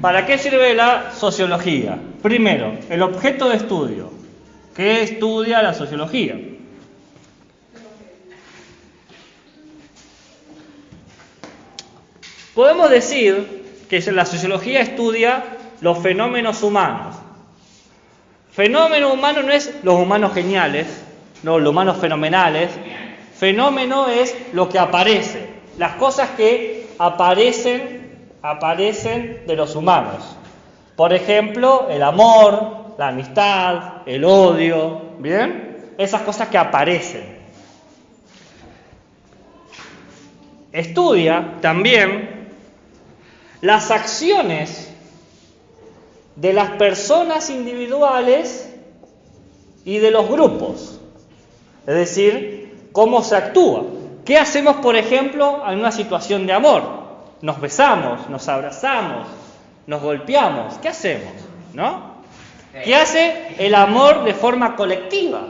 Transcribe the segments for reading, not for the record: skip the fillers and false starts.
¿Para qué sirve la sociología? Primero, el objeto de estudio. ¿Qué estudia la sociología? Podemos decir que la sociología estudia los fenómenos humanos. Fenómeno humano no es los humanos geniales, no, los humanos fenomenales. Fenómeno es lo que aparece, las cosas que aparecen de los humanos. Por ejemplo, el amor, la amistad, el odio, ¿bien? Esas cosas que aparecen. Estudia también las acciones de las personas individuales y de los grupos. Es decir, cómo se actúa. ¿Qué hacemos, por ejemplo, en una situación de amor? Nos besamos, nos abrazamos, nos golpeamos. ¿Qué hacemos? ¿No? ¿Qué hace el amor de forma colectiva?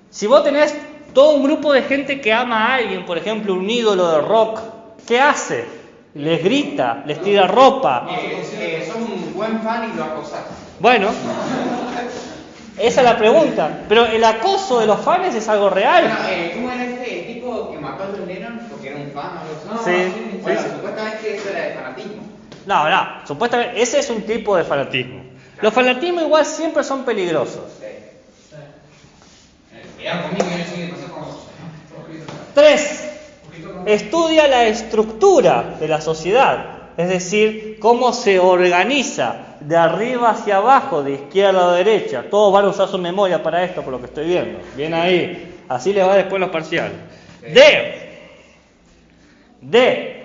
Si vos tenés todo un grupo de gente que ama a alguien, por ejemplo, un ídolo de rock, ¿qué hace? Les grita, les tira ropa. Son un buen fan y lo acosás. Bueno, esa es la pregunta. Pero el acoso de los fans es algo real. Bueno, ¿cómo era el tipo que mató a John Lennon porque era un fan o algo así? Sí, Bueno, sí. supuestamente eso era de fanatismo. No, supuestamente ese es un tipo de fanatismo. Los fanatismos igual siempre son peligrosos. Cuidado conmigo, yo soy demasiado famoso. 3. Estudia la estructura de la sociedad, es decir, cómo se organiza de arriba hacia abajo, de izquierda a derecha. Todos van a usar su memoria para esto, por lo que estoy viendo. Bien ahí, así les va después los parciales. D.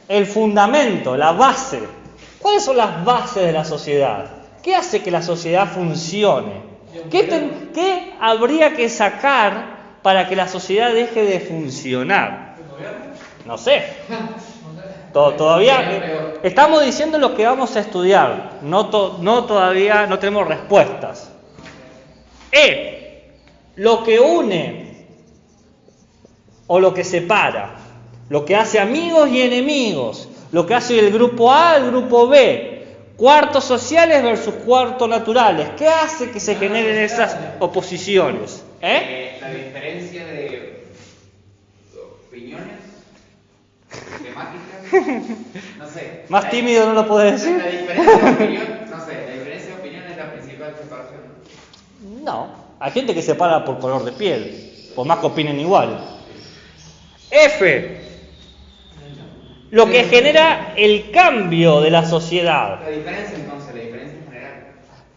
El fundamento, la base. ¿Cuáles son las bases de la sociedad? ¿Qué hace que la sociedad funcione? ¿Qué habría que sacar para que la sociedad deje de funcionar? No sé. Todavía estamos diciendo lo que vamos a estudiar. Todavía no tenemos respuestas. Lo que une o lo que separa. Lo que hace amigos y enemigos. Lo que hace el grupo A al grupo B. Cuartos sociales versus cuartos naturales. ¿Qué hace que se generen esas oposiciones? La diferencia de opiniones, temáticas, no sé. Más tímido no lo puedes decir. La diferencia de opinión, no sé, la diferencia de opinión es la principal separación. No, hay gente que separa por color de piel, por más que opinen igual. F. Lo que genera el cambio de la sociedad. La diferencia entonces, la diferencia en general.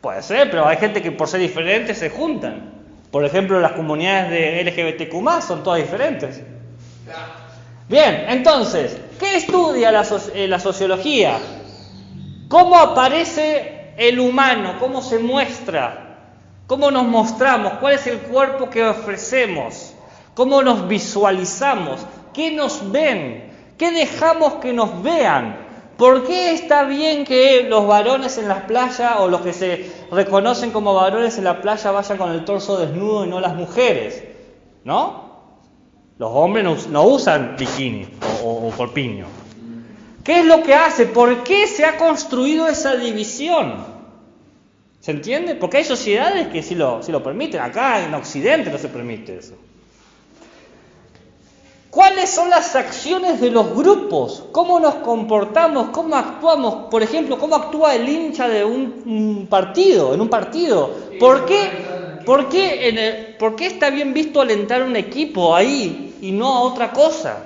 Puede ser, pero hay gente que por ser diferentes se juntan. Por ejemplo, las comunidades de LGBTQ+, son todas diferentes. Bien, entonces, ¿qué estudia la sociología? ¿Cómo aparece el humano? ¿Cómo se muestra? ¿Cómo nos mostramos? ¿Cuál es el cuerpo que ofrecemos? ¿Cómo nos visualizamos? ¿Qué nos ven? ¿Qué dejamos que nos vean? ¿Por qué está bien que los varones en las playas o los que se reconocen como varones en la playa vayan con el torso desnudo y no las mujeres? ¿No? Los hombres no usan bikini o corpiño. ¿Qué es lo que hace? ¿Por qué se ha construido esa división? ¿Se entiende? Porque hay sociedades que sí lo permiten. Acá en Occidente no se permite eso. ¿Cuáles son las acciones de los grupos? ¿Cómo nos comportamos? ¿Cómo actuamos? Por ejemplo, ¿cómo actúa el hincha de un partido, en un partido? ¿Por qué está bien visto alentar a un equipo ahí y no a otra cosa?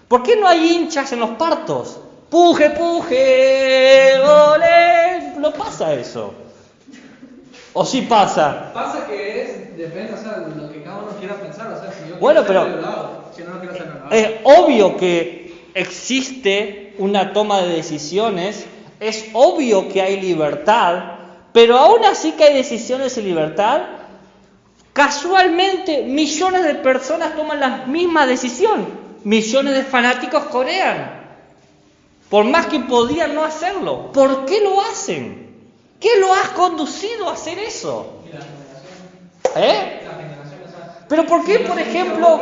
¿Por qué no hay hinchas en los partos? ¡Puje, puje! ¡Olé! No pasa eso. ¿O sí pasa? Pasa que depende, o sea, de lo que cada uno quiera pensar, o sea, si yo Bueno, quiero pero ser violado, si no quiero ser violado. es obvio que existe una toma de decisiones, es obvio que hay libertad, pero aún así que hay decisiones y libertad, casualmente millones de personas toman la misma decisión, millones de fanáticos corean, por más que podían no hacerlo. ¿Por qué lo hacen? ¿Qué lo has conducido a hacer eso? Y la generación. La generación, o sea. Pero ¿por qué, por ejemplo?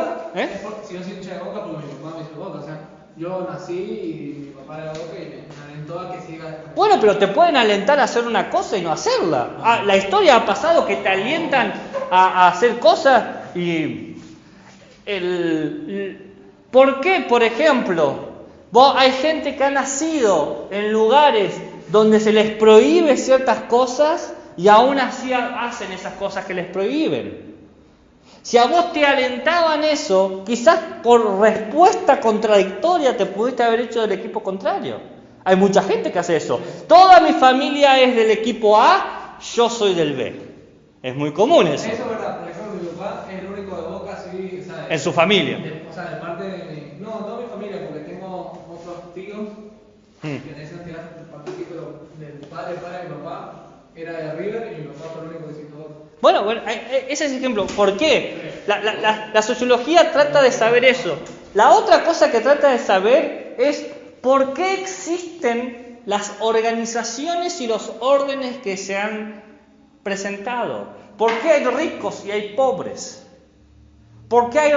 Si yo soy hincha de Boca, porque mi papá me hizo Boca, o sea, yo nací y mi papá era de Boca y me alentó alentó a que siga. Bueno, pero te pueden alentar a hacer una cosa y no hacerla. La historia ha pasado que te alientan a hacer cosas y... ¿Por qué, por ejemplo, hay gente que ha nacido en lugares donde se les prohíbe ciertas cosas y aún así hacen esas cosas que les prohíben? Si a vos te alentaban eso, quizás por respuesta contradictoria te pudiste haber hecho del equipo contrario. Hay mucha gente que hace eso. Toda mi familia es del equipo A, yo soy del B. Es muy común eso. Eso es verdad. Por ejemplo, mi papá es el único de Boca, sí, ¿sabes? En su familia. O sea, de parte de mi... No, toda mi familia, porque tengo otros tíos que decían que eran partícipes del padre de mi papá, era de River y mi papá fue el único que se hizo. Bueno, ese es el ejemplo. ¿Por qué? La sociología trata de saber eso. La otra cosa que trata de saber es por qué existen las organizaciones y los órdenes que se han presentado. ¿Por qué hay ricos y hay pobres? ¿Por qué hay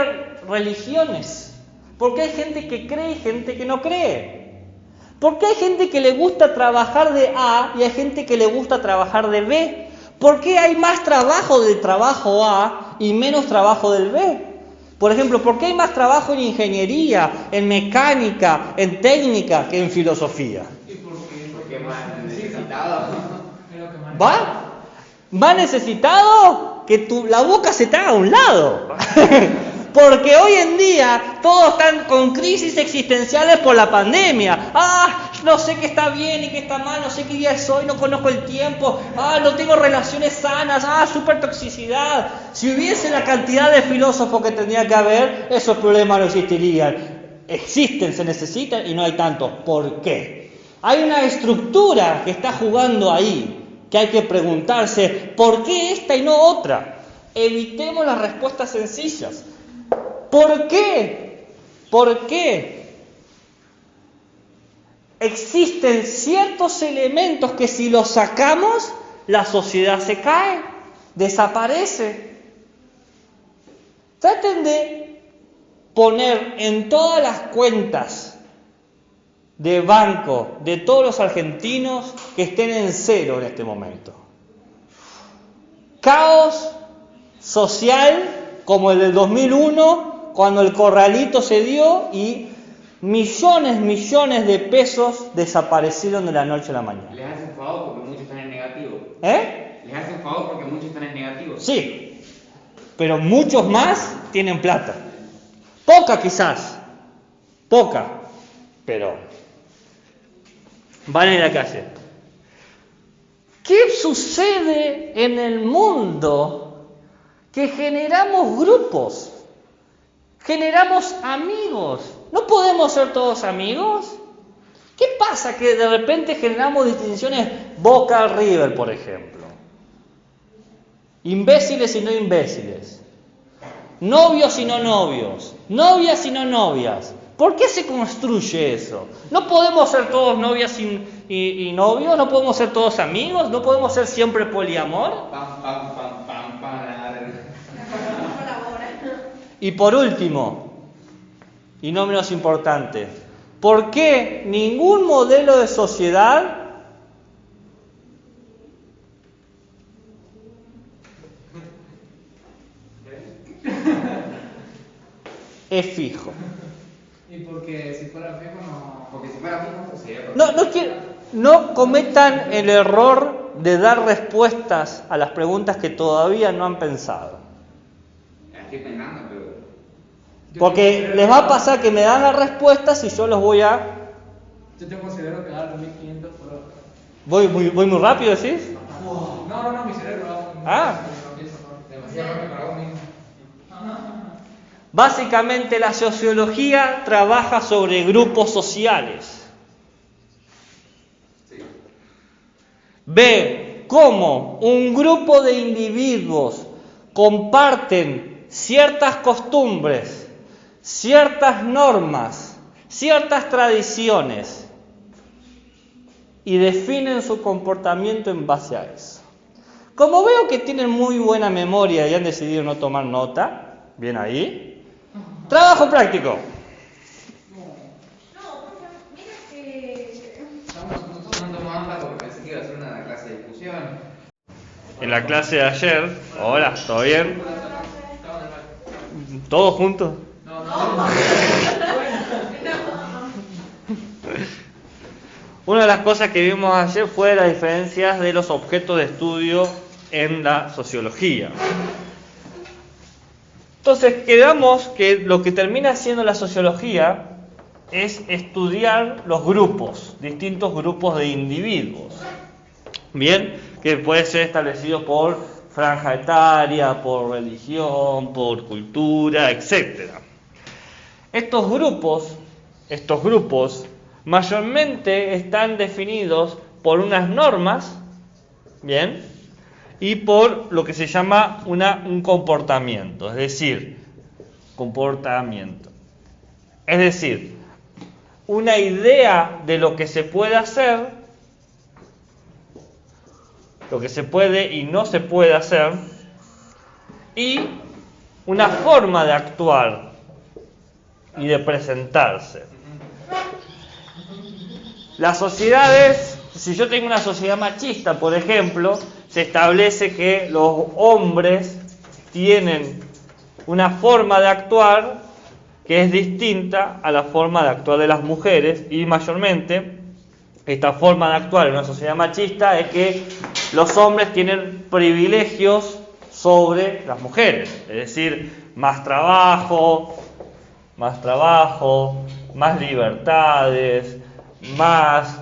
religiones? ¿Por qué hay gente que cree y gente que no cree? ¿Por qué hay gente que le gusta trabajar de A y hay gente que le gusta trabajar de B? ¿Por qué hay más trabajo del trabajo A y menos trabajo del B? Por ejemplo, ¿por qué hay más trabajo en ingeniería, en mecánica, en técnica que en filosofía? Porque más necesitado. ¿Va necesitado? Que la boca se te haga a un lado. Porque hoy en día todos están con crisis existenciales por la pandemia. No sé qué está bien y qué está mal, no sé qué día es hoy, no conozco el tiempo. No tengo relaciones sanas, súper toxicidad. Si hubiese la cantidad de filósofos que tendría que haber, esos problemas no existirían. Existen, se necesitan y no hay tantos. ¿Por qué? Hay una estructura que está jugando ahí, que hay que preguntarse, ¿por qué esta y no otra? Evitemos las respuestas sencillas. ¿Por qué? ¿Por qué? Existen ciertos elementos que si los sacamos, la sociedad se cae, desaparece. Traten de poner en todas las cuentas de banco de todos los argentinos que estén en cero en este momento. Caos social como el del 2001, cuando el corralito se dio y millones de pesos desaparecieron de la noche a la mañana. Les hace un favor porque muchos están en negativo. Les hace un favor porque muchos están en negativo. Sí, pero muchos más tienen plata. Poca quizás, pero van en la calle. ¿Qué sucede en el mundo que generamos grupos? Generamos amigos. ¿No podemos ser todos amigos? ¿Qué pasa que de repente generamos distinciones Boca-River, por ejemplo? Imbéciles y no imbéciles. Novios y no novios. Novias y no novias. ¿Por qué se construye eso? ¿No podemos ser todos novias y novios? ¿No podemos ser todos amigos? ¿No podemos ser siempre poliamor? Y por último, y no menos importante, ¿por qué ningún modelo de sociedad es fijo? Y porque si fuera fijo no... Porque si fuera fijo no sería... No cometan el error de dar respuestas a las preguntas que todavía no han pensado. Estoy pensando, pero... Porque les va a pasar que me dan las respuestas y yo los voy a... Yo te considero que dar 2.500 por hora. ¿Voy muy rápido, decís? No, mi cerebro Ah. demasiado rápido para vos mismo. Básicamente la sociología trabaja sobre grupos sociales. Ve cómo un grupo de individuos comparten ciertas costumbres, ciertas normas, ciertas tradiciones y definen su comportamiento en base a eso. Como veo que tienen muy buena memoria y han decidido no tomar nota, bien ahí, trabajo práctico. No, mira que... en la clase de ayer. Hola, ¿todo bien? ¿Todos juntos? Una de las cosas que vimos ayer fue las diferencias de los objetos de estudio en la sociología. Entonces quedamos que lo que termina siendo la sociología es estudiar los grupos, distintos grupos de individuos. Bien, que puede ser establecido por franja etaria, por religión, por cultura, etc. Estos grupos mayormente están definidos por unas normas, bien, y por lo que se llama un comportamiento, es decir, una idea de lo que se puede hacer, lo que se puede y no se puede hacer, y una forma de actuar y de presentarse. Las sociedades, si yo tengo una sociedad machista, por ejemplo, se establece que los hombres tienen una forma de actuar que es distinta a la forma de actuar de las mujeres, y mayormente esta forma de actuar en una sociedad machista es que los hombres tienen privilegios sobre las mujeres, es decir, más trabajo, más libertades, más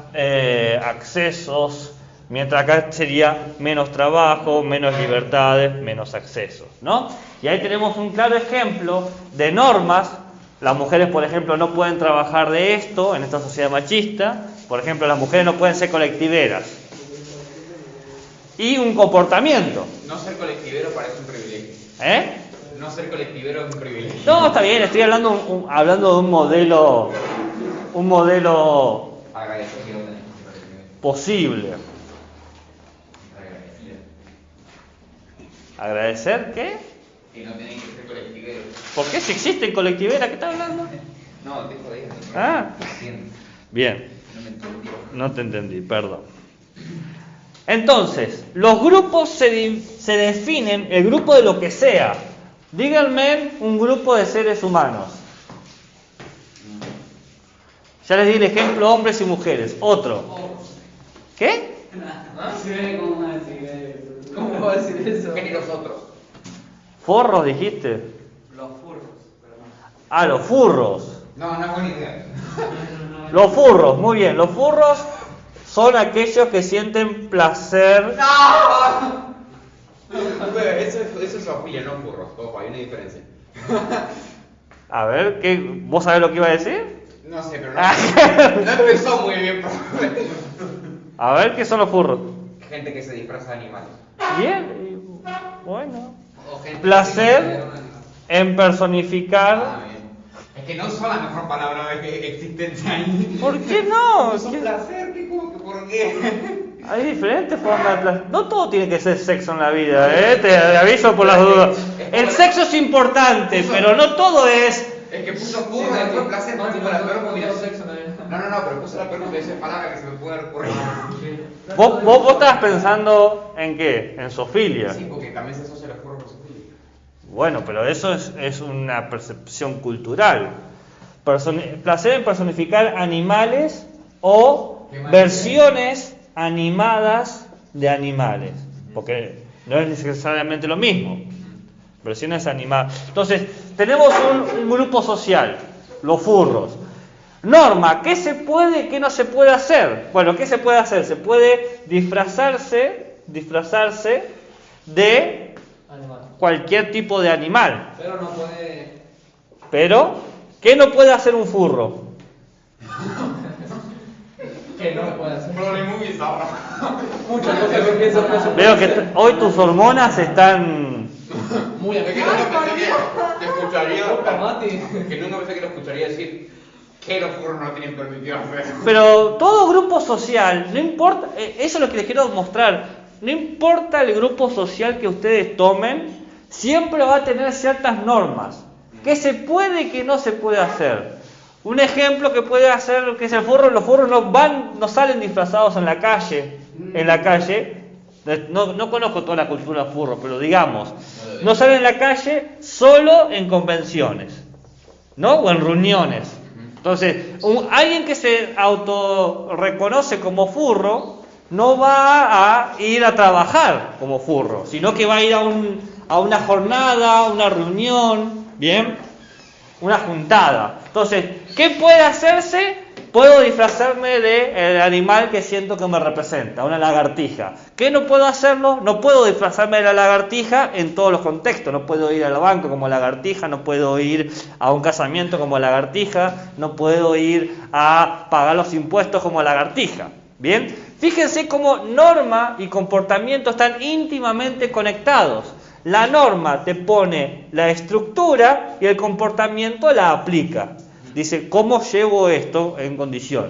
accesos, mientras acá sería menos trabajo, menos libertades, menos accesos, ¿no? Y ahí tenemos un claro ejemplo de normas. Las mujeres, por ejemplo, no pueden trabajar de esto en esta sociedad machista. Por ejemplo, las mujeres no pueden ser colectiveras. Y un comportamiento. No ser colectivero parece un privilegio. ¿Eh? No ser colectivero es un privilegio. No, está bien, estoy hablando de un modelo Agradecer que no tenés que ser colectivero. posible. Agradecer. ¿Agradecer qué? Que no tenés que ser colectivero. ¿Por qué si existen colectiveras? ¿Qué estás hablando? No, te jodés. Ah. Entiendo. Bien, No me entendí. no te entendí, perdón. Entonces, los grupos se definen, el grupo de lo que sea. Díganme un grupo de seres humanos. Ya les di el ejemplo, hombres y mujeres. Otro. ¿Qué? ¿Cómo va a decir eso? ¿Qué ni los otros? ¿Forros dijiste? Los furros. Ah, los furros. No, no es buena idea. Los furros, muy bien. Los furros son aquellos que sienten placer. ¡No! Eso es zoofilia, no furros. Ojo, hay una diferencia. A ver, ¿vos sabés lo que iba a decir? No sé, pero no empezó muy bien. A ver, ¿qué son los furros? Gente que se disfraza de animales. Bien, bueno. O gente Placer en personificar. Ah, bien. Es que no son la mejor palabra existente ahí. ¿Por qué no? Es un placer, ¿por qué? Hay diferentes formas de placer. No todo tiene que ser sexo en la vida, ¿eh? Te aviso por las dudas. El sexo es importante, pero no todo es. Es que puso furro, después placer, No, puso la peor combinación. sexo también. No, pero puso la peor combinación de palabras que se me puede ocurrir. ¿Vos estabas pensando en qué? En zoofilia. Sí, porque también se asocia los furros con zoofilia. Bueno, pero eso es una percepción cultural. Placer en personificar animales o versiones animadas de animales, porque no es necesariamente lo mismo. Versiones animadas. Entonces, tenemos un grupo social, los furros. Norma, ¿qué se puede y qué no se puede hacer? Bueno, ¿qué se puede hacer? Se puede disfrazarse de Animal. cualquier tipo de animal. Pero no puede. Pero, ¿qué no puede hacer un furro? Que no puede hacer. Problema muy bizarro. Muchas cosas que pienso que eso Veo que hoy tus hormonas están... muy Es que nunca pensé que escucharía. Mati. Que nunca pensé que lo escucharía decir que los furros no tienen permitido hacer. Pero todo grupo social, no importa, eso es lo que les quiero mostrar, no importa el grupo social que ustedes tomen, siempre va a tener ciertas normas, que se puede y que no se puede hacer. Un ejemplo que puede hacer, que es el furro, los furros no salen disfrazados en la calle, No conozco toda la cultura furro, pero digamos, no salen en la calle solo en convenciones, ¿no? O en reuniones. Entonces, alguien que se autorreconoce como furro no va a ir a trabajar como furro, sino que va a ir a una jornada, una reunión, ¿bien? Una juntada. Entonces, ¿qué puede hacerse? Puedo disfrazarme del animal que siento que me representa, una lagartija. ¿Qué no puedo hacerlo? No puedo disfrazarme de la lagartija en todos los contextos. No puedo ir al banco como lagartija, no puedo ir a un casamiento como lagartija, no puedo ir a pagar los impuestos como lagartija. ¿Bien? Fíjense cómo norma y comportamiento están íntimamente conectados. La norma te pone la estructura y el comportamiento la aplica. Dice, ¿cómo llevo esto en condición?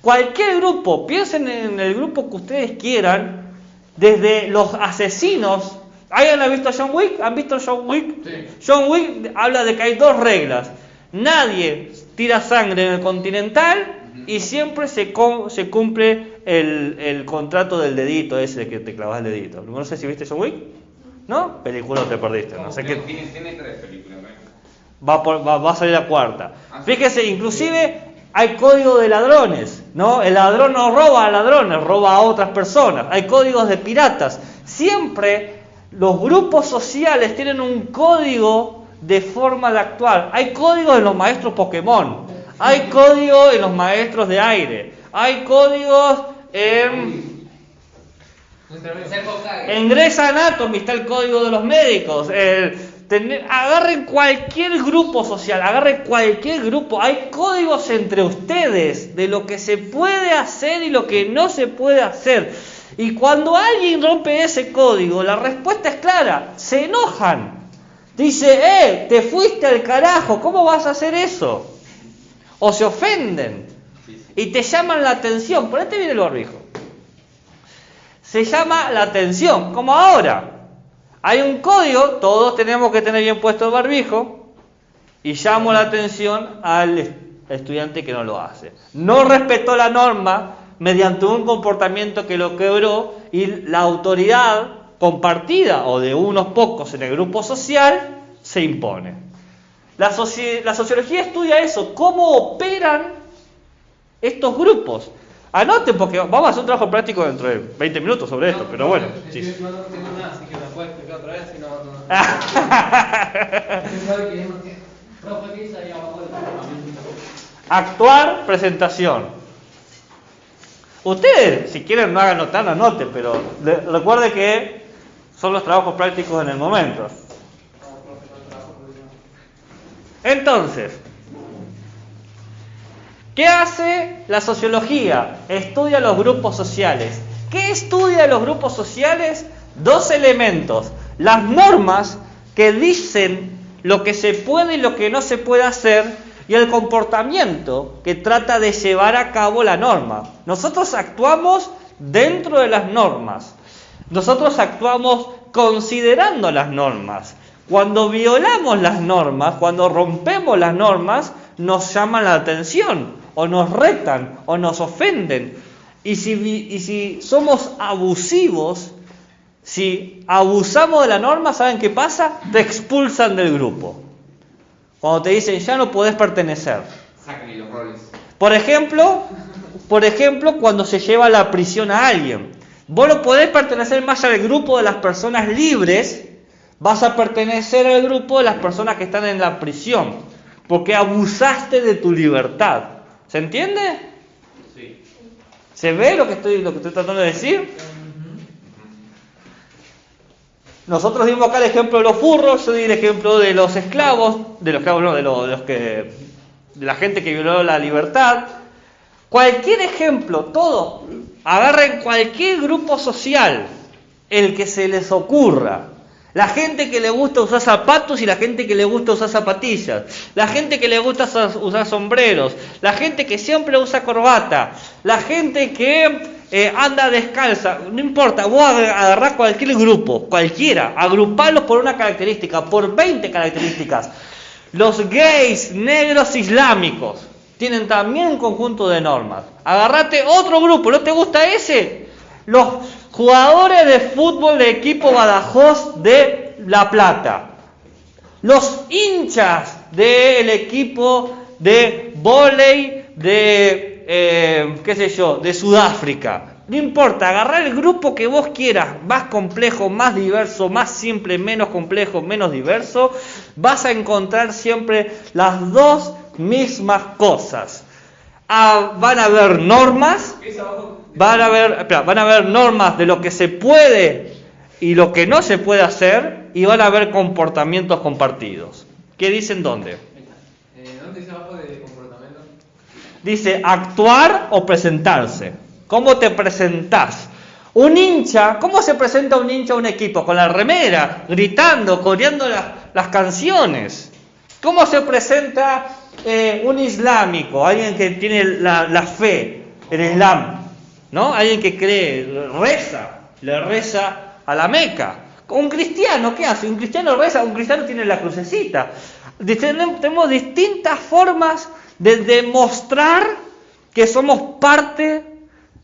Cualquier grupo, piensen en el grupo que ustedes quieran, desde los asesinos. ¿Alguien ha visto John Wick? ¿Han visto John Wick? Sí. John Wick habla de que hay 2 reglas. Nadie tira sangre en el Continental y siempre se cumple el contrato del dedito ese de que te clavas el dedito. No sé si viste John Wick. ¿No? Película te perdiste. No sé qué. Tiene 3 películas, ¿no? Va a salir la 4ª. Fíjese, inclusive hay código de ladrones, ¿no? El ladrón no roba a ladrones, roba a otras personas. Hay códigos de piratas. Siempre los grupos sociales tienen un código de forma de actuar. Hay códigos en los maestros Pokémon. Hay códigos en los maestros de aire. Hay códigos en Grey's Anatomy, está el código de los médicos. Agarren cualquier grupo social, agarren cualquier grupo. Hay códigos entre ustedes de lo que se puede hacer y lo que no se puede hacer. Y cuando alguien rompe ese código, la respuesta es clara: se enojan. Dice, te fuiste al carajo, ¿cómo vas a hacer eso? O se ofenden y te llaman la atención. Ponete bien el barbijo. Se llama la atención, como ahora. Hay un código, todos tenemos que tener bien puesto el barbijo, y llamo la atención al estudiante que no lo hace. No respetó la norma mediante un comportamiento que lo quebró, y la autoridad compartida o de unos pocos en el grupo social se impone. La sociología estudia eso, cómo operan estos grupos. Anoten, porque vamos a hacer un trabajo práctico dentro de 20 minutos sobre esto, pero bueno. Sí. Yo no tengo nada, así que me puedes explicar otra vez, si no... Actuar, presentación. Ustedes, si quieren, no hagan notar, anoten, pero recuerde que son los trabajos prácticos en el momento. Entonces, ¿qué hace la sociología? Estudia los grupos sociales. ¿Qué estudia los grupos sociales? 2 elementos. Las normas que dicen lo que se puede y lo que no se puede hacer, y el comportamiento que trata de llevar a cabo la norma. Nosotros actuamos dentro de las normas. Nosotros actuamos considerando las normas. Cuando violamos las normas, cuando rompemos las normas, nos llaman la atención, o nos retan, o nos ofenden. Y si somos abusivos, si abusamos de la norma, ¿saben qué pasa? Te expulsan del grupo. Cuando te dicen, ya no podés pertenecer. Sáquenle los roles. Por ejemplo, cuando se lleva a la prisión a alguien. Vos no podés pertenecer más al grupo de las personas libres, vas a pertenecer al grupo de las personas que están en la prisión, porque abusaste de tu libertad. ¿Se entiende? Sí. ¿Se ve lo que estoy tratando de decir? Nosotros dimos acá el ejemplo de los furros, yo di el ejemplo de los esclavos, de la gente que violó la libertad. Cualquier ejemplo, todo, agarren cualquier grupo social, el que se les ocurra. La gente que le gusta usar zapatos y la gente que le gusta usar zapatillas. La gente que le gusta usar sombreros. La gente que siempre usa corbata. La gente que anda descalza. No importa, vos agarrás cualquier grupo, cualquiera, agruparlos por una característica, por 20 características. Los gays negros islámicos tienen también un conjunto de normas. Agarrate otro grupo, ¿no te gusta ese? Los jugadores de fútbol de equipo Badajoz de La Plata, los hinchas del equipo de vóley de, de Sudáfrica. No importa, agarrar el grupo que vos quieras, más complejo, más diverso, más simple, menos complejo, menos diverso, vas a encontrar siempre las dos mismas cosas. Van a haber normas, van a haber normas de lo que se puede y lo que no se puede hacer, y van a haber comportamientos compartidos. ¿Qué dicen dónde? ¿Dónde dice abajo de comportamiento? Dice actuar o presentarse. ¿Cómo te presentás? Un hincha, ¿cómo se presenta un hincha a un equipo? Con la remera, gritando, coreando las canciones. ¿Cómo se presenta un islámico? Alguien que tiene la fe en el Islam, ¿no? Alguien que cree, le reza a la Meca. Un cristiano, ¿qué hace? Un cristiano reza, un cristiano tiene la crucecita. Tenemos distintas formas de demostrar que somos parte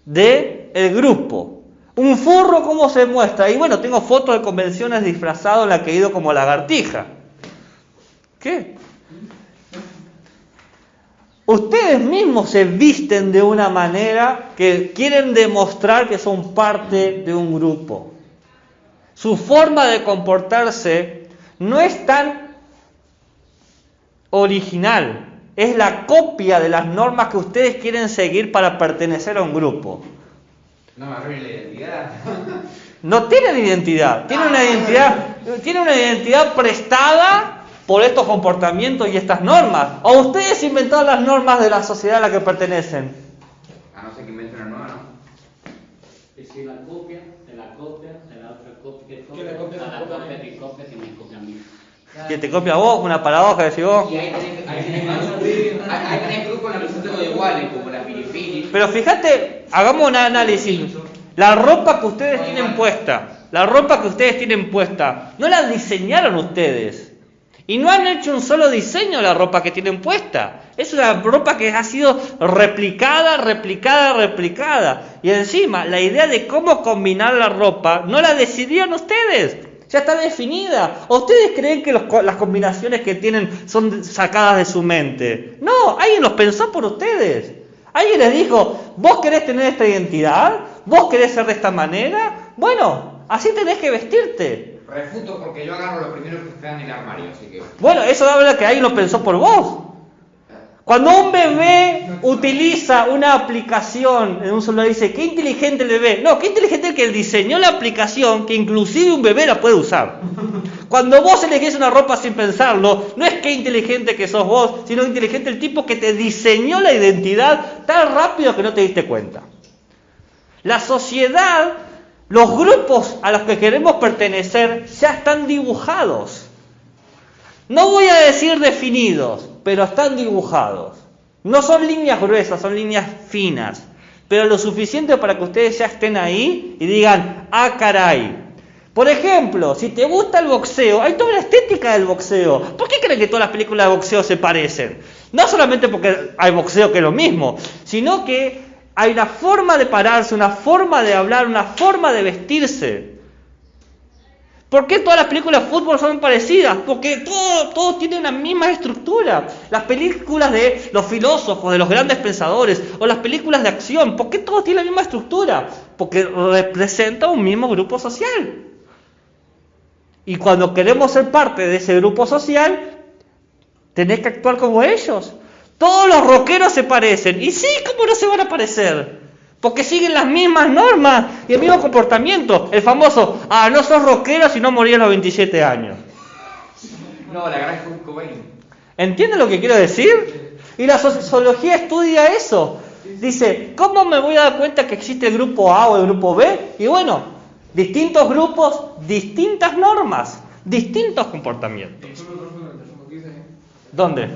del grupo. Un furro, ¿cómo se muestra? Y bueno, tengo fotos de convenciones disfrazado en la que he ido como lagartija. ¿Qué? Ustedes mismos se visten de una manera que quieren demostrar que son parte de un grupo. Su forma de comportarse no es tan original. Es la copia de las normas que ustedes quieren seguir para pertenecer a un grupo. No me arruine la identidad. No tienen identidad. Tienen una identidad prestada por estos comportamientos y estas normas. ¿O ustedes inventaron las normas de la sociedad a la que pertenecen? A no ser que inventen una nueva, ¿no? Y si la copia, de la otra copia, Que la copia a la copia. copia y copia y me copia a mí. Que te copia a vos, una paradoja, decís vos. Y ahí tenés grupos en los que son todos iguales, como la Filipini. Pero fíjate, hagamos un análisis. La ropa que ustedes tienen puesta, no la diseñaron ustedes. Y no han hecho un solo diseño de la ropa que tienen puesta. Es una ropa que ha sido replicada. Y encima, la idea de cómo combinar la ropa, no la decidieron ustedes. Ya está definida. ¿O ustedes creen que las combinaciones que tienen son sacadas de su mente? No, alguien los pensó por ustedes. Alguien les dijo, ¿vos querés tener esta identidad? ¿Vos querés ser de esta manera? Bueno, así tenés que vestirte. Refuto porque yo agarro lo primero que está en el armario, así que... Bueno, eso habla que alguien lo pensó por vos. Cuando un bebé utiliza una aplicación en un celular, dice, qué inteligente el bebé. No, qué inteligente el que diseñó la aplicación, que inclusive un bebé la puede usar. Cuando vos elegís una ropa sin pensarlo, no es qué inteligente que sos vos, sino inteligente el tipo que te diseñó la identidad tan rápido que no te diste cuenta. La sociedad, los grupos a los que queremos pertenecer, ya están dibujados. No voy a decir definidos, pero están dibujados. No son líneas gruesas, son líneas finas. Pero lo suficiente para que ustedes ya estén ahí y digan, ah, caray. Por ejemplo, si te gusta el boxeo, hay toda la estética del boxeo. ¿Por qué creen que todas las películas de boxeo se parecen? No solamente porque hay boxeo que es lo mismo, sino que hay una forma de pararse, una forma de hablar, una forma de vestirse. ¿Por qué todas las películas de fútbol son parecidas? Porque todo tiene la misma estructura. Las películas de los filósofos, de los grandes pensadores, o las películas de acción, ¿por qué todos tienen la misma estructura? Porque representa un mismo grupo social. Y cuando queremos ser parte de ese grupo social, tenés que actuar como ellos. Todos los rockeros se parecen. Y sí, ¿cómo no se van a parecer? Porque siguen las mismas normas y el mismo comportamiento. El famoso, no sos rockero si no morías a los 27 años. No, la gran Kurt Cobain. ¿Entienden lo que quiero decir? Y la sociología estudia eso. Dice, ¿cómo me voy a dar cuenta que existe el grupo A o el grupo B? Y bueno, distintos grupos, distintas normas, distintos comportamientos. ¿Dónde?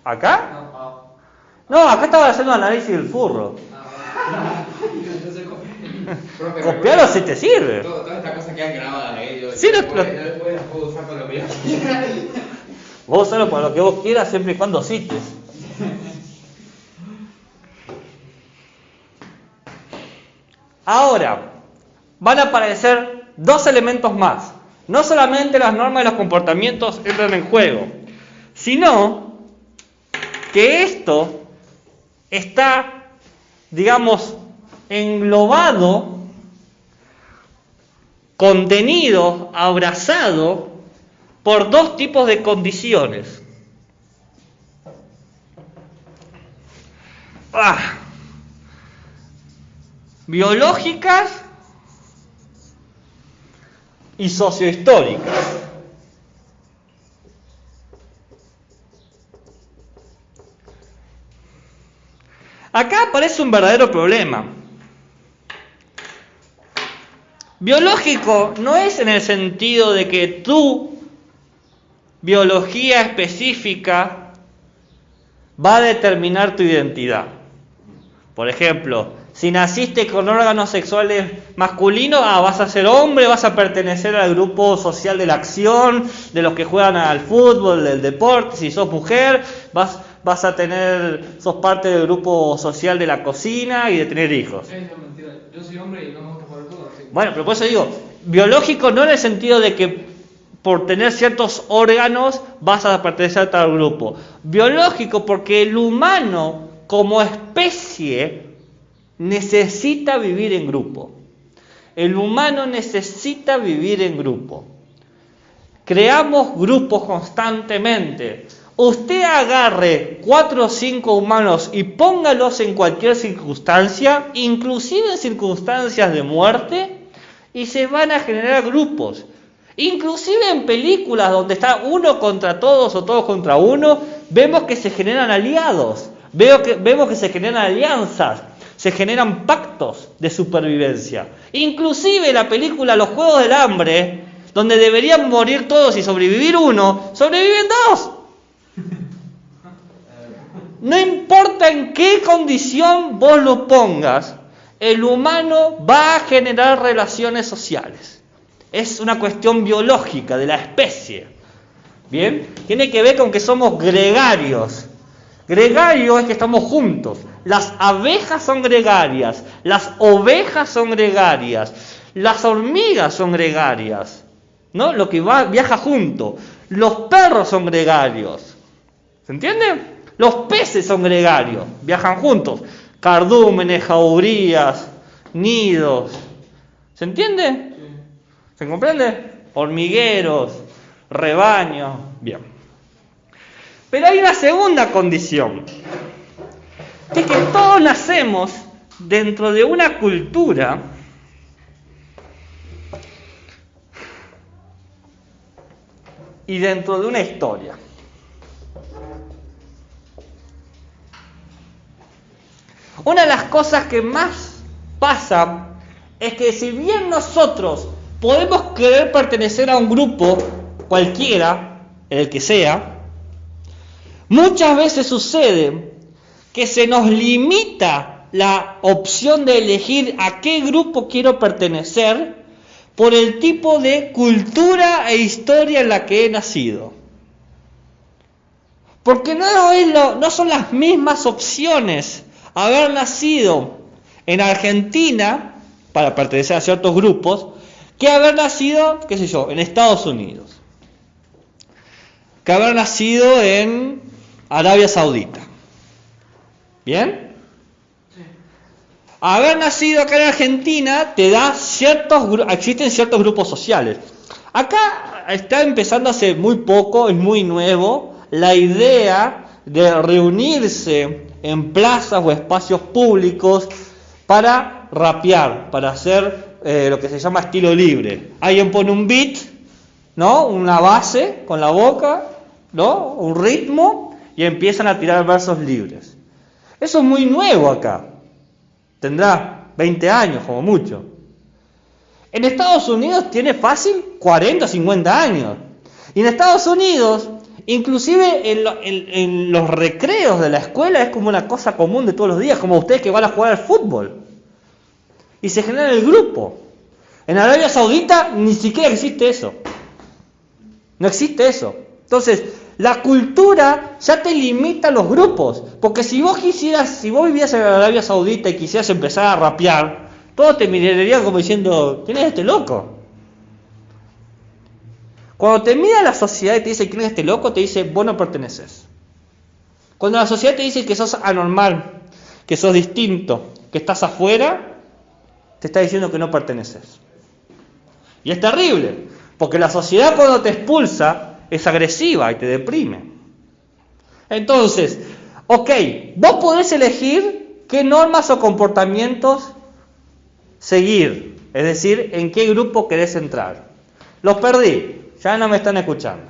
¿Acá? No, acá estaba haciendo análisis del furro. Profe, Copiarlo si te sirve. Todas estas cosas quedan grabadas de ellos. Sí, después las puedo usar para lo que yo quiera. Vos usalo para lo que vos quieras, siempre y cuando cites. Ahora, van a aparecer dos elementos más. No solamente las normas de los comportamientos entran en juego, sino que esto está, digamos, englobado, contenido, abrazado por dos tipos de condiciones. Biológicas y sociohistóricas. Acá aparece un verdadero problema. Biológico no es en el sentido de que tu biología específica va a determinar tu identidad. Por ejemplo, si naciste con órganos sexuales masculinos, vas a ser hombre, vas a pertenecer al grupo social de la acción, de los que juegan al fútbol, del deporte. Si sos mujer, sos parte del grupo social de la cocina y de tener hijos. Es mentira. Yo soy hombre y no me gusta jugar al fútbol. Bueno, pero por eso digo, biológico no en el sentido de que por tener ciertos órganos vas a pertenecer a tal grupo. Biológico porque el humano como especie necesita vivir en grupo. El humano necesita vivir en grupo. Creamos grupos constantemente. Usted agarre 4 o 5 humanos y póngalos en cualquier circunstancia, inclusive en circunstancias de muerte, y se van a generar grupos. Inclusive en películas donde está uno contra todos o todos contra uno, vemos que se generan aliados, vemos que se generan alianzas, se generan pactos de supervivencia. Inclusive la película Los Juegos del Hambre, donde deberían morir todos y sobrevivir uno, sobreviven 2. No importa en qué condición vos lo pongas, el humano va a generar relaciones sociales. Es una cuestión biológica de la especie. ¿Bien? Tiene que ver con que somos gregarios. Gregario es que estamos juntos. Las abejas son gregarias, las ovejas son gregarias, las hormigas son gregarias, ¿no? Lo que viaja junto. Los perros son gregarios. ¿Se entiende? Los peces son gregarios, viajan juntos. Cardúmenes, jaurías, nidos. ¿Se entiende? ¿Se comprende? Hormigueros, rebaños. Bien. Pero hay una segunda condición. Que es que todos nacemos dentro de una cultura y dentro de una historia. Una de las cosas que más pasa es que si bien nosotros podemos querer pertenecer a un grupo cualquiera, el que sea, muchas veces sucede que se nos limita la opción de elegir a qué grupo quiero pertenecer por el tipo de cultura e historia en la que he nacido. Porque no son las mismas opciones haber nacido en Argentina, para pertenecer a ciertos grupos, que haber nacido, qué sé yo, en Estados Unidos. Que haber nacido en Arabia Saudita. ¿Bien? Sí. Haber nacido acá en Argentina te da existen ciertos grupos sociales. Acá está empezando hace muy poco, es muy nuevo, la idea de reunirse en plazas o espacios públicos para rapear, para hacer lo que se llama estilo libre. Alguien pone un beat, ¿no? Una base con la boca, ¿no? Un ritmo y empiezan a tirar versos libres. Eso es muy nuevo acá. Tendrá 20 años como mucho. En Estados Unidos tiene fácil 40 o 50 años. Y en Estados Unidos, inclusive en los recreos de la escuela es como una cosa común de todos los días, como ustedes que van a jugar al fútbol. Y se genera el grupo. En Arabia Saudita ni siquiera existe eso. No existe eso. Entonces, la cultura ya te limita a los grupos. Porque si vos vivías en Arabia Saudita y quisieras empezar a rapear, todos te mirarían como diciendo, ¿quién es este loco? Cuando te mira la sociedad y te dice, ¿quién es este loco? Te dice, vos no perteneces. Cuando la sociedad te dice que sos anormal, que sos distinto, que estás afuera, te está diciendo que no perteneces. Y es terrible, porque la sociedad cuando te expulsa es agresiva y te deprime. Entonces, ok, vos podés elegir qué normas o comportamientos seguir, es decir, en qué grupo querés entrar. Los perdí, ya no me están escuchando.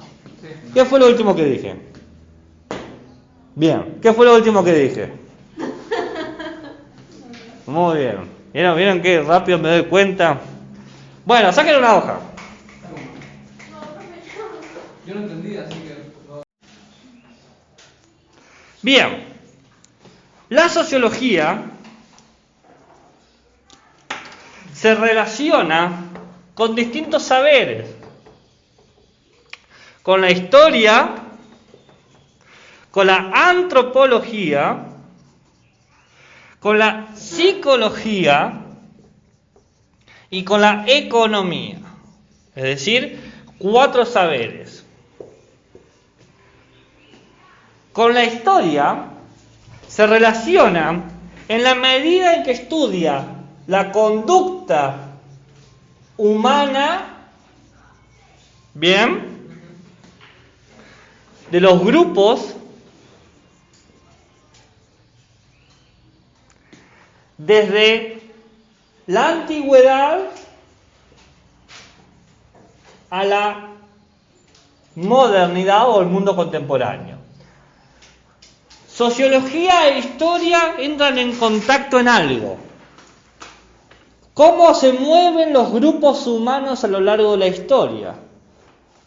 ¿Qué fue lo último que dije? Bien, ¿qué fue lo último que dije? Muy bien. ¿Vieron qué rápido me doy cuenta? Bueno, saquen una hoja. Yo no entendí, así que... Bien. La sociología se relaciona con distintos saberes. Con la historia, con la antropología, con la psicología y con la economía. Es decir, 4 saberes. Con la historia se relaciona en la medida en que estudia la conducta humana, bien, de los grupos desde la antigüedad a la modernidad o el mundo contemporáneo. Sociología e historia entran en contacto en algo. ¿Cómo se mueven los grupos humanos a lo largo de la historia?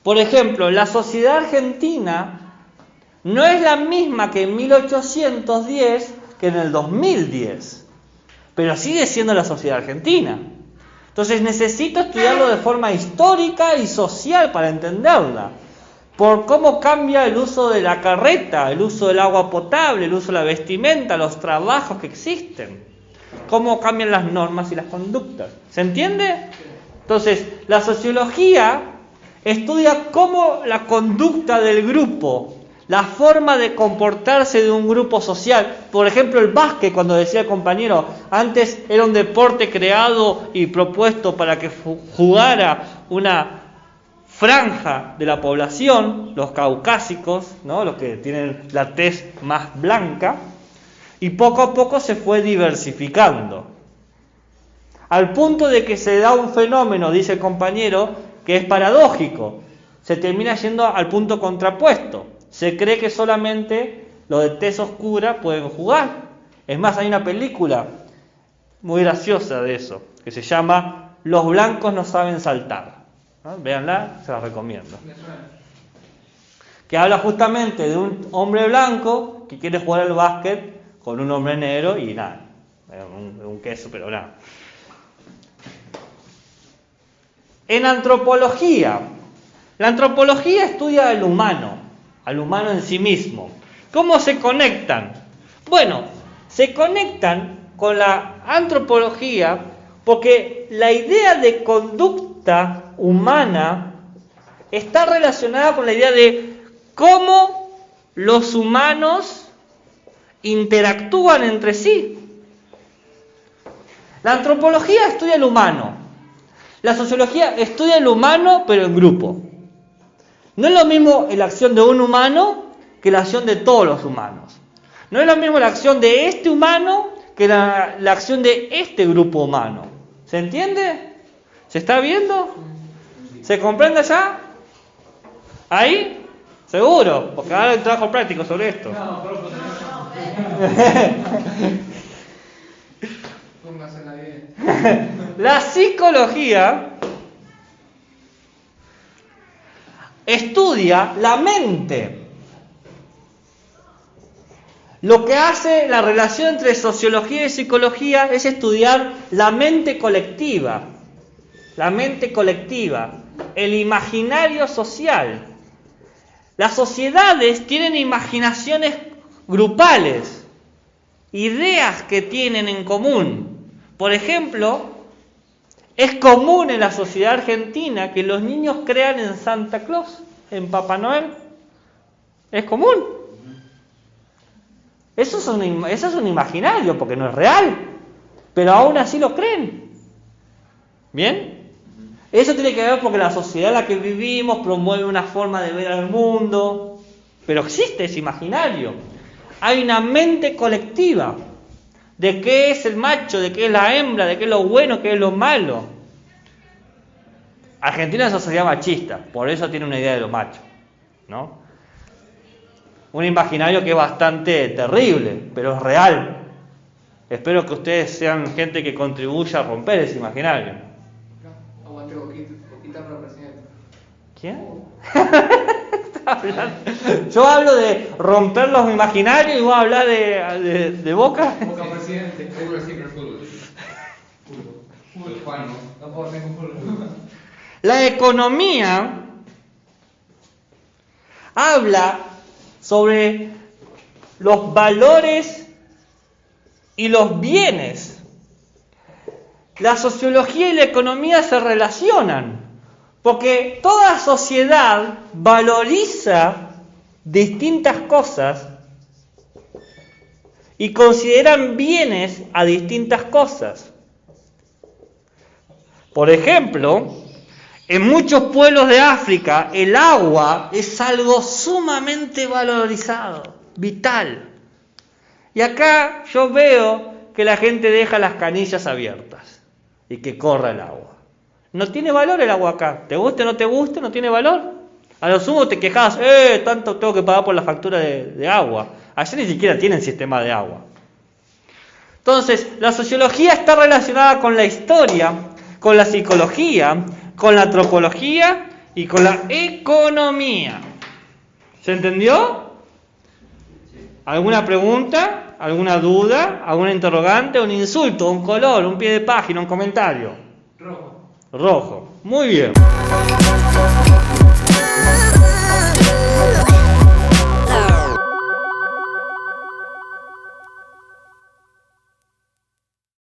Por ejemplo, la sociedad argentina no es la misma que en 1810 que en el 2010, pero sigue siendo la sociedad argentina. Entonces necesito estudiarlo de forma histórica y social para entenderla. Por cómo cambia el uso de la carreta, el uso del agua potable, el uso de la vestimenta, los trabajos que existen. Cómo cambian las normas y las conductas. ¿Se entiende? Entonces, la sociología estudia cómo la conducta del grupo, la forma de comportarse de un grupo social. Por ejemplo, el básquet, cuando decía el compañero, antes era un deporte creado y propuesto para que jugara una franja de la población, los caucásicos, ¿no? Los que tienen la tez más blanca, y poco a poco se fue diversificando. Al punto de que se da un fenómeno, dice el compañero, que es paradójico. Se termina yendo al punto contrapuesto. Se cree que solamente los de tez oscura pueden jugar. Es más, hay una película muy graciosa de eso, que se llama Los blancos no saben saltar. ¿No? Véanla, se la recomiendo. Que habla justamente de un hombre blanco que quiere jugar al básquet con un hombre negro y nada, un queso, pero nada. En antropología, la antropología estudia al humano en sí mismo. ¿Cómo se conectan? Bueno, se conectan con la antropología porque la idea de conducta humana está relacionada con la idea de cómo los humanos interactúan entre sí. La antropología estudia el humano. La sociología estudia el humano, pero en grupo. No es lo mismo la acción de un humano que la acción de todos los humanos. No es lo mismo la acción de este humano que la acción de este grupo humano. ¿Se entiende? ¿Se está viendo? ¿Se comprende ya? ¿Ahí? Seguro, porque ahora hay un trabajo práctico sobre esto. No, póngasela bien. La psicología estudia la mente. Lo que hace la relación entre sociología y psicología es estudiar la mente colectiva. La mente colectiva, el imaginario social. Las sociedades tienen imaginaciones grupales, ideas que tienen en común, Por ejemplo, es común en la sociedad argentina que los niños crean en Santa Claus, en Papá Noel. Es común. Eso es un imaginario, porque no es real. Pero aún así lo creen. ¿Bien? Eso tiene que ver porque la sociedad en la que vivimos promueve una forma de ver al mundo. Pero existe ese imaginario. Hay una mente colectiva de qué es el macho, de qué es la hembra, de qué es lo bueno, qué es lo malo. Argentina es una sociedad machista, por eso tiene una idea de lo macho, ¿no? Un imaginario que es bastante terrible, pero es real. Espero que ustedes sean gente que contribuya a romper ese imaginario. Aguante Boquita para presidente. ¿Quién? Yo hablo de romper los imaginarios y voy a hablar de Boca. Boca presidente. Fútbol siempre es fútbol. Fútbol, Juan, ¿no? No por ningún fútbol. La economía habla sobre los valores y los bienes. La sociología y la economía se relacionan, porque toda sociedad valoriza distintas cosas y consideran bienes a distintas cosas. Por ejemplo, en muchos pueblos de África el agua es algo sumamente valorizado, vital. Y acá yo veo que la gente deja las canillas abiertas y que corra el agua. No tiene valor el agua acá. ¿Te guste o no te guste? No tiene valor. A lo sumo te quejas, tanto tengo que pagar por la factura de agua. Allá ni siquiera tienen sistema de agua. Entonces, la sociología está relacionada con la historia, con la psicología, con la antropología y con la economía. ¿Se entendió? ¿Alguna pregunta? ¿Alguna duda? ¿Alguna interrogante? ¿Un insulto? ¿Un color? ¿Un pie de página? ¿Un comentario? Rojo. Rojo. Muy bien.